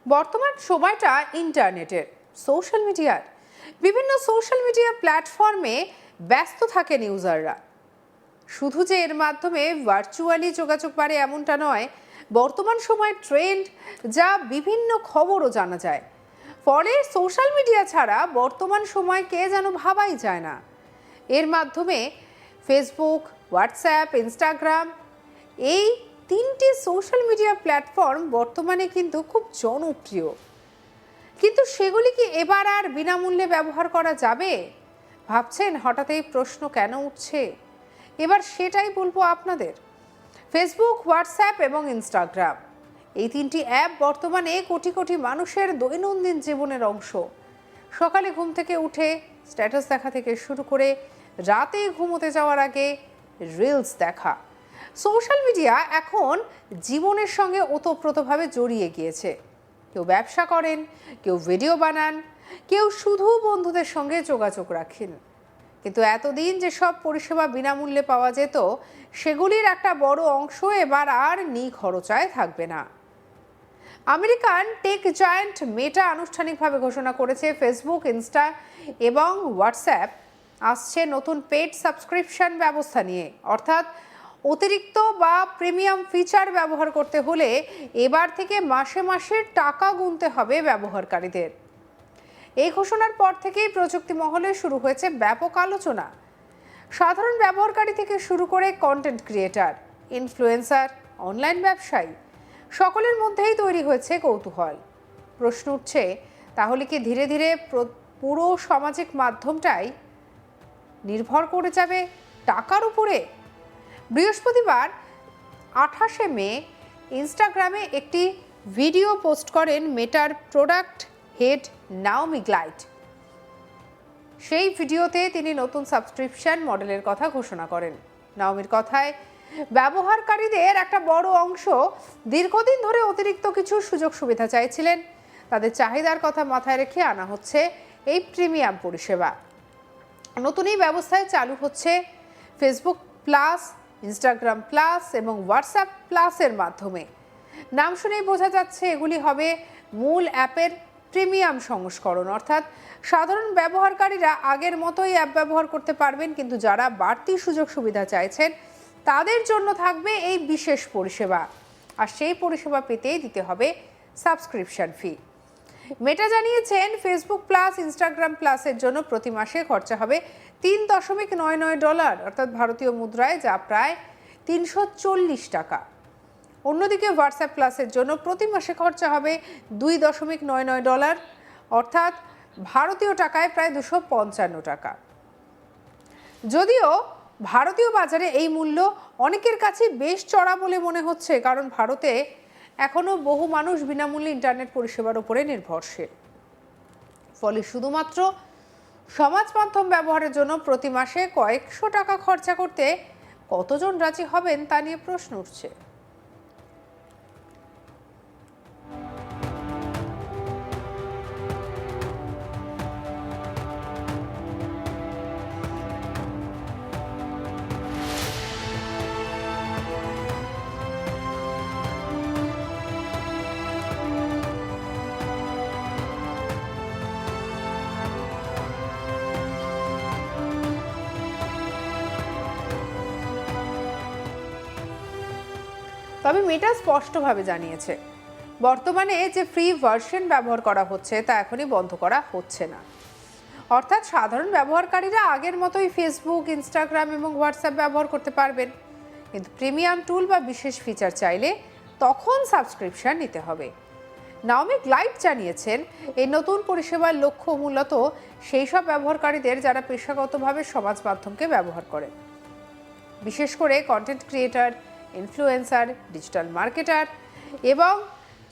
বর্তমান সময়টা ইন্টারনেটের, সোশ্যাল মিডিয়ার। বিভিন্ন সোশ্যাল মিডিয়া প্ল্যাটফর্মে ব্যস্ত থাকেন ইউজাররা। শুধু যে এর মাধ্যমে ভার্চুয়ালি যোগাযোগ বাড়ে এমনটা নয়, বর্তমান সময়ের ট্রেন্ড যা বিভিন্ন খবরও জানা যায়। ফলে সোশ্যাল মিডিয়া ছাড়া বর্তমান সময়কে যেন ভাবাই যায় না। এর মাধ্যমে ফেসবুক, হোয়াটসঅ্যাপ, ইনস্টাগ্রাম, এই তিনটি সোশ্যাল মিডিয়া প্ল্যাটফর্ম বর্তমানে কিন্তু খুব জনপ্রিয়। কিন্তু সেগুলি কি এবার আর বিনামূল্যে ব্যবহার করা যাবে? ভাবছেন হঠাৎ এই প্রশ্ন কেন উঠছে? এবার সেটাই বলবো আপনাদের। ফেসবুক, হোয়াটসঅ্যাপ এবং ইনস্টাগ্রাম, এই তিনটি অ্যাপ বর্তমানে কোটি কোটি মানুষের দৈনন্দিন জীবনের অংশ। সকালে ঘুম থেকে উঠে স্ট্যাটাস দেখা থেকে শুরু করে রাতে ঘুমোতে যাওয়ার আগে রিলস দেখা, সোশ্যাল মিডিয়া এখন জীবনের সঙ্গে ওতপ্রোতভাবে জড়িয়ে গিয়েছে। কেউ ব্যবসা করেন, কেউ ভিডিও বানান, কেউ শুধু বন্ধুদের সঙ্গে যোগাযোগ রাখেন। কিন্তু এতদিন যেসব পরিষেবা বিনামূল্যে পাওয়া যেত, সেগুলির একটা বড় অংশ এবার আর নিখরচায় থাকবে না। আমেরিকান টেক জায়ান্ট মেটা আনুষ্ঠানিকভাবে ঘোষণা করেছে ফেসবুক, ইনস্টা এবং হোয়াটসঅ্যাপ আসছে নতুন পেড সাবস্ক্রিপশন ব্যবস্থা নিয়ে। অর্থাৎ অতিরিক্ত বা প্রিমিয়াম ফিচার ব্যবহার করতে হলে এবার থেকে মাসে মাসে টাকা গুনতে হবে ব্যবহারকারীদের। এই ঘোষণার পর থেকেই প্রযুক্তি মহলে শুরু হয়েছে ব্যাপক আলোচনা। সাধারণ ব্যবহারকারী থেকে শুরু করে কন্টেন্ট ক্রিয়েটার, ইনফ্লুয়েন্সার, অনলাইন ব্যবসায়ী, সকলের মধ্যেই তৈরি হয়েছে কৌতূহল। প্রশ্ন উঠছে, তাহলে কি ধীরে ধীরে পুরো সামাজিক মাধ্যমটাই নির্ভর করে যাবে টাকার উপরে? বৃহস্পতিবার 28শে মে ইনস্টাগ্রামে একটি ভিডিও পোস্ট করেন মেটার প্রোডাক্ট হেড নাওমি গ্লাইড। সেই ভিডিওতে তিনি নতুন সাবস্ক্রিপশন মডেলের কথা ঘোষণা করেন। নাওমির কথায়, ব্যবহারকারীদের একটা বড় অংশ দীর্ঘদিন ধরে অতিরিক্ত কিছু সুযোগ সুবিধা চাইছিলেন। তাদের চাহিদার কথা মাথায় রেখে আনা হচ্ছে এই প্রিমিয়াম পরিষেবা। নতুন এই ব্যবস্থায় চালু হচ্ছে ফেসবুক প্লাস, ইনস্টাগ্রাম প্লাস এবং হোয়াটসঅ্যাপ প্লাসের মাধ্যমে। নাম শুনেই বোঝা যাচ্ছে এগুলি হবে মূল অ্যাপের প্রিমিয়াম সংস্করণ। অর্থাৎ সাধারণ ব্যবহারকারীরা আগের মতোই অ্যাপ ব্যবহার করতে পারবেন, কিন্তু যারা বাড়তি সুযোগ সুবিধা চাইছেন তাদের জন্য থাকবে এই বিশেষ পরিষেবা। আর সেই পরিষেবা পেতেই দিতে হবে সাবস্ক্রিপশন ফি। মেটা জানিয়েছেন ফেসবুক প্লাস, ইনস্টাগ্রাম প্লাসের জন্য প্রতি মাসে খরচা হবে $3.99, অর্থাৎ ভারতীয় মুদ্রায় যা প্রায় 340 টাকা। অন্যদিকে হোয়াটসঅ্যাপ প্লাসের জন্য প্রতি মাসে খরচা হবে $2.99, অর্থাৎ ভারতীয় টাকায় প্রায় 255 টাকা। যদিও ভারতীয় বাজারে এই মূল্য অনেকের কাছে বেশ চড়া বলে মনে হচ্ছে, কারণ ভারতে এখনও বহু মানুষ বিনামূল্যে ইন্টারনেট পরিষেবার উপরে নির্ভরশীল। ফলে শুধুমাত্র সমাজ মাধ্যম ব্যবহারের জন্য প্রতি মাসে কয়েকশো টাকা খরচা করতে কতজন রাজি হবেন তা নিয়ে প্রশ্ন উঠছে। তবে মেটা স্পষ্টভাবে জানিয়েছে, বর্তমানে যে ফ্রি ভার্সন ব্যবহার করা হচ্ছে তা এখনই বন্ধ করা হচ্ছে না। অর্থাৎ সাধারণ ব্যবহারকারীরা আগের মতোই ফেসবুক, ইনস্টাগ্রাম এবং হোয়াটসঅ্যাপ ব্যবহার করতে পারবেন, কিন্তু প্রিমিয়াম টুল বা বিশেষ ফিচার চাইলে তখন সাবস্ক্রিপশন নিতে হবে। নাওমি গ্লাইড জানিয়েছেন, এই নতুন পরিষেবার লক্ষ্য মূলত সেই সব ব্যবহারকারীদের যারা পেশাগতভাবে সমাজ মাধ্যমকে ব্যবহার করেন, বিশেষ করে content creator, influencer, digital marketer এবং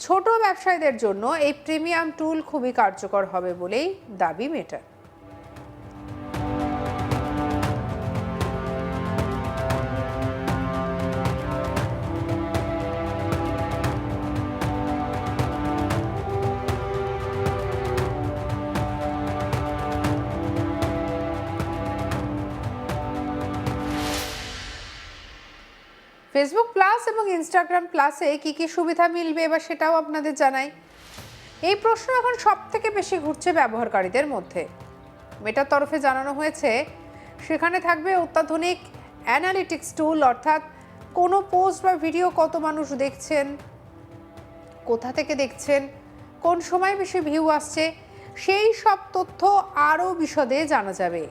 ছোট ব্যবসায়ীদের জন্য এই প্রিমিয়াম টুল খুবই কার্যকর হবে বলেই দাবি মেটার। ফেসবুক প্লাস এবং ইনস্টাগ্রাম প্লাসে কি কি সুবিধা মিলবে এবার সেটাও আপনাদের জানাই। এই প্রশ্ন এখন সব থেকে বেশি ঘুরছে ব্যবহারকারীদের মধ্যে। মেটার তরফে জানানো হয়েছে সেখানে থাকবে অত্যাধুনিক অ্যানালিটিক্স টুল, অর্থাৎ কোনো পোস্ট বা ভিডিও কত মানুষ দেখছেন, কোথা থেকে দেখছেন, কোন সময় বেশি ভিউ আসছে, সেই সব তথ্য আরও বিশদে জানা যাবে।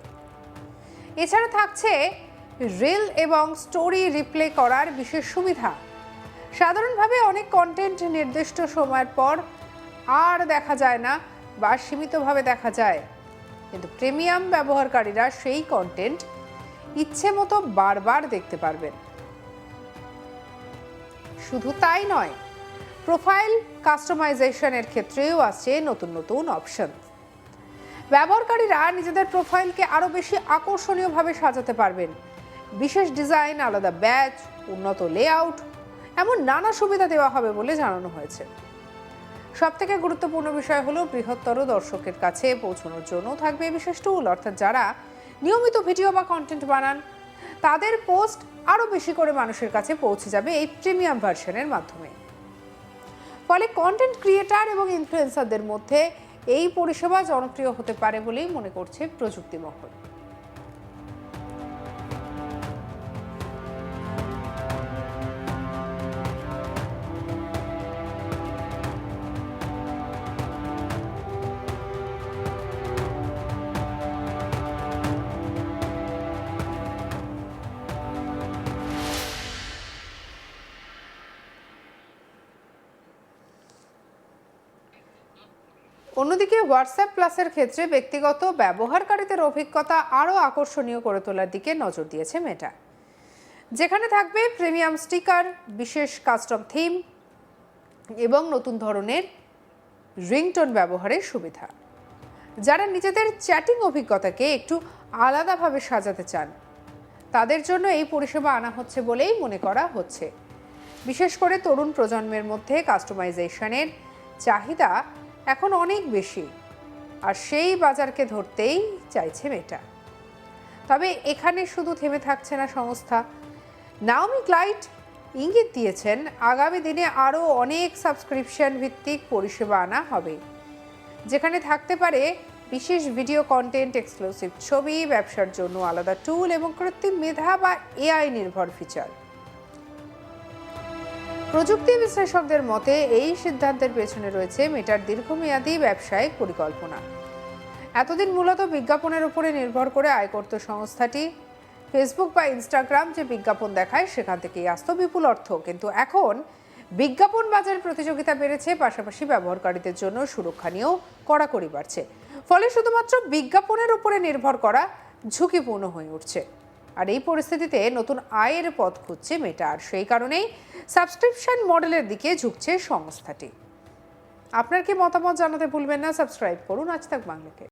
এছাড়া থাকছে রিল এবং স্টোরি রিপ্লে করার বিশেষ সুবিধা। সাধারণভাবে অনেক কন্টেন্ট নির্দিষ্ট সময়ের পর আর দেখা যায় না বা সীমিতভাবে দেখা যায়, কিন্তু প্রিমিয়াম ব্যবহারকারীরা সেই কন্টেন্ট ইচ্ছে মতো বারবার দেখতে পারবেন। শুধু তাই নয়, প্রোফাইল কাস্টমাইজেশনের ক্ষেত্রেও আছে নতুন নতুন অপশন। ব্যবহারকারীরা নিজেদের প্রোফাইলকে আরও বেশি আকর্ষণীয়ভাবে সাজাতে পারবেন। বিশেষ ডিজাইন, আলাদা ব্যাজ, উন্নত লেআউট, এমন নানা সুবিধা দেওয়া হবে বলে জানানো হয়েছে। সবথেকে গুরুত্বপূর্ণ বিষয় হলো বৃহত্তর দর্শকের কাছে পৌঁছানোর জন্য থাকবে বিশেষ টুল, অর্থাৎ যারা নিয়মিত ভিডিও বা কন্টেন্ট বানান তাদের পোস্ট আরও বেশি করে মানুষের কাছে পৌঁছে যাবে এই প্রিমিয়াম ভার্সনের মাধ্যমে। ফলে কন্টেন্ট ক্রিয়েটার এবং ইনফ্লুয়েন্সারদের মধ্যে এই পরিষেবা জনপ্রিয় হতে পারে বলেই মনে করছে প্রযুক্তি মহল। অন্যদিকে হোয়াটসঅ্যাপ প্লাসের ক্ষেত্রে ব্যক্তিগত ব্যবহারকারীদের অভিজ্ঞতা আরও আকর্ষণীয় করে তোলার দিকে নজর দিয়েছে মেটা, যেখানে থাকবে প্রিমিয়াম স্টিকার, বিশেষ কাস্টম থিম এবং নতুন ধরনের রিংটোন ব্যবহারের সুবিধা। যারা নিজেদের চ্যাটিং অভিজ্ঞতাকে একটু আলাদাভাবে সাজাতে চান তাদের জন্য এই পরিষেবা আনা হচ্ছে বলেই মনে করা হচ্ছে। বিশেষ করে তরুণ প্রজন্মের মধ্যে কাস্টমাইজেশনের চাহিদা এখন অনেক বেশি, আর সেই বাজারকে ধরতেই চাইছে মেটা। তবে এখানে শুধু থেমে থাকছে না সংস্থা। নাওমি ক্লাইড ইঙ্গিত দিয়েছেন আগামী দিনে আরও অনেক সাবস্ক্রিপশন ভিত্তিক পরিষেবা আনা হবে, যেখানে থাকতে পারে বিশেষ ভিডিও কন্টেন্ট, এক্সক্লুসিভ ছবি, ব্যবসার জন্য আলাদা টুল এবং কৃত্রিম মেধা বা এআই নির্ভর ফিচার। প্রযুক্তি বিশ্লেষকদের মতে এই সিদ্ধান্তের পেছনে রয়েছে মেটার দীর্ঘমেয়াদী ব্যবসায়িক পরিকল্পনা। এতদিন মূলত বিজ্ঞাপনের উপরে নির্ভর করে আয় করত সংস্থাটি। ফেসবুক বা ইনস্টাগ্রাম যে বিজ্ঞাপন দেখায় সেখান থেকেই আসত বিপুল অর্থ, কিন্তু এখন বিজ্ঞাপন বাজারে প্রতিযোগিতা বেড়েছে, পাশাপাশি ব্যবহারকারীদের জন্য সুরক্ষা নিয়েও কড়াকড়ি বাড়ছে। ফলে শুধুমাত্র বিজ্ঞাপনের উপরে নির্ভর করা ঝুঁকিপূর্ণ হয়ে উঠছে। আর এই পরিস্থিতিতে নতুন আয়ের পথ খুঁজছে মেটা, আর সেই কারণেই সাবস্ক্রিপশন মডেলের দিকে ঝুঁকছে সংস্থাটি। আপনার কি মতামত জানাতে ভুলবেন না। সাবস্ক্রাইব করুন আজ তাক বাংলাকে।